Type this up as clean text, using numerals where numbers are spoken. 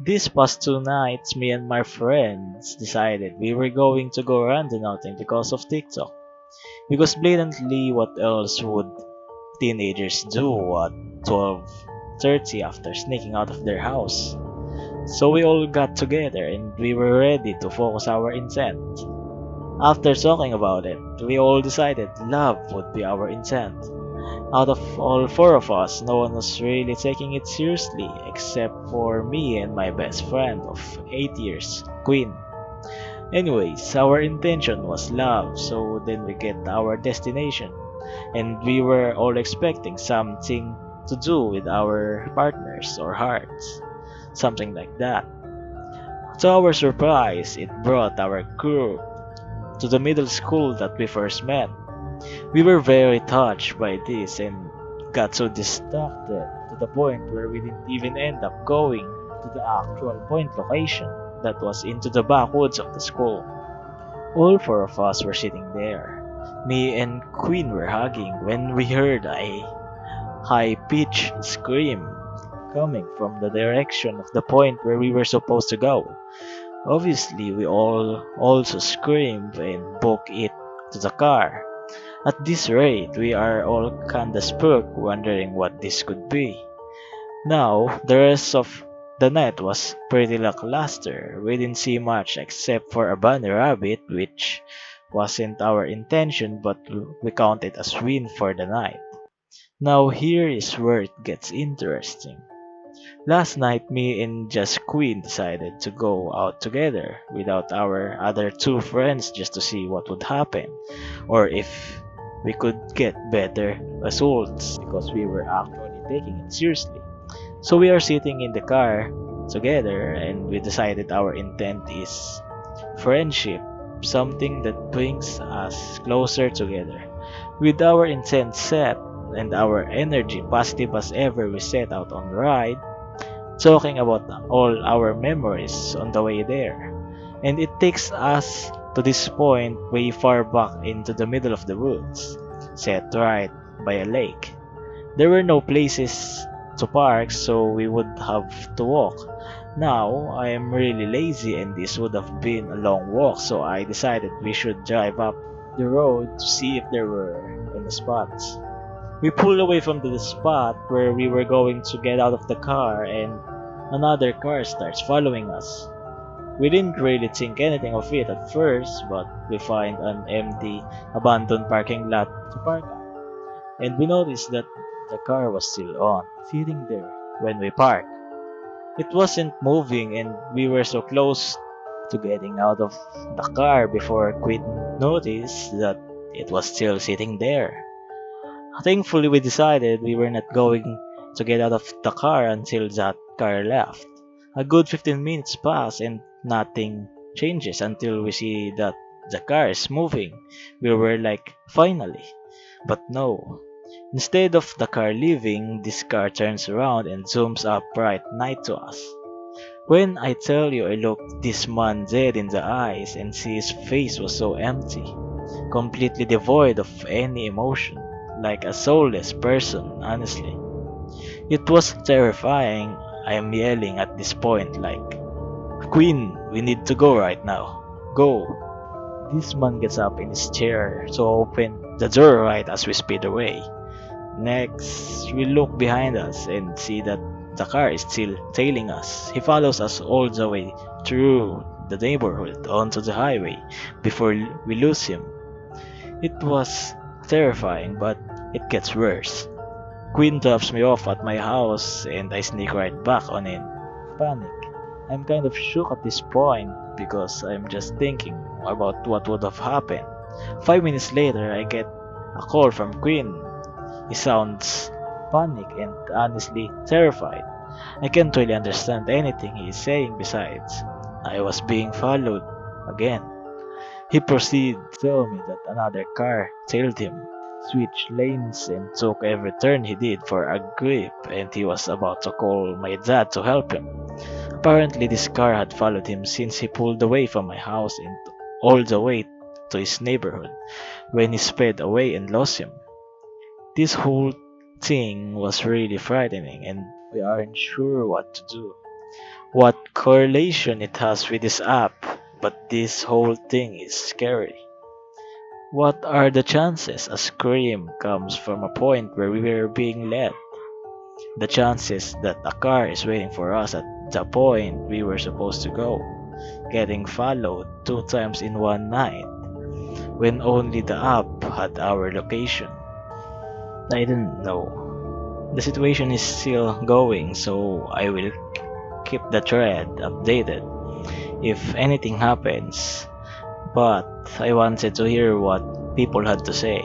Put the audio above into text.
These past 2 nights, me and my friends decided we were going to go randonauting because of TikTok. Because blatantly, what else would teenagers do at 12:30 after sneaking out of their house? So we all got together and we were ready to focus our intent. After talking about it, we all decided love would be our intent. Out of all four of us, no one was really taking it seriously except for me and my best friend of 8 years, Queen. Anyways, our intention was love, so then we get our destination, and we were all expecting something to do with our partners or hearts, something like that. To our surprise, it brought our group to the middle school that we first met. We were very touched by this and got so distracted to the point where we didn't even end up going to the actual point location that was into the backwoods of the school. All four of us were sitting there. Me and Queen were hugging when we heard a high-pitched scream coming from the direction of the point where we were supposed to go. Obviously, we all also screamed and booked it to the car. At this rate, we are all kinda spooked, wondering what this could be. Now, the rest of the night was pretty lackluster. We didn't see much except for a bunny rabbit, which wasn't our intention, but we count it as win for the night. Now here is where it gets interesting. Last night, me and just Queen decided to go out together without our other two friends just to see what would happen, or if we could get better results because we were actually taking it seriously. So we are sitting in the car together and we decided our intent is friendship, something that brings us closer together. With our intent set and our energy positive as ever, we set out on the ride, talking about all our memories on the way there. And it takes us to this point way far back into the middle of the woods, set right by a lake. There were no places to park, so we would have to walk. Now, I am really lazy and this would have been a long walk, so I decided we should drive up the road to see if there were any spots. We pulled away from the spot where we were going to get out of the car, and another car starts following us. We didn't really think anything of it at first, but we find an empty, abandoned parking lot to park at, and we noticed that the car was still on, sitting there when we parked. It wasn't moving, and we were so close to getting out of the car before Quinn noticed that it was still sitting there. Thankfully, we decided we were not going to get out of the car until that car left. A good 15 minutes pass and nothing changes until we see that the car is moving. We were like, finally. But no. Instead of the car leaving, this car turns around and zooms up right night to us. When I tell you I looked this man dead in the eyes and see his face was so empty, completely devoid of any emotion, like a soulless person, honestly. It was terrifying. I am yelling at this point like, Queen, we need to go right now. Go. This man gets up in his chair to open the door right as we speed away. Next, we look behind us and see that the car is still tailing us. He follows us all the way through the neighborhood onto the highway before we lose him. It was terrifying, but it gets worse. Quinn drops me off at my house and I sneak right back on in. Panic. I'm kind of shook at this point because I'm just thinking about what would have happened. 5 minutes later, I get a call from Quinn. He sounds panicked and honestly terrified. I can't really understand anything he is saying besides, I was being followed again. He proceeded to tell me that another car tailed him, switched lanes, and took every turn he did for a grip, and he was about to call my dad to help him. Apparently, this car had followed him since he pulled away from my house and all the way to his neighborhood when he sped away and lost him. This whole thing was really frightening, and we aren't sure what to do. what correlation it has with this app, but this whole thing is scary. What are the chances a scream comes from a point where we were being led? The chances that a car is waiting for us at the point we were supposed to go, getting followed 2 times in one night, when only the app had our location. I didn't know. The situation is still going, so I will keep the thread updated if anything happens. But I wanted to hear what people had to say.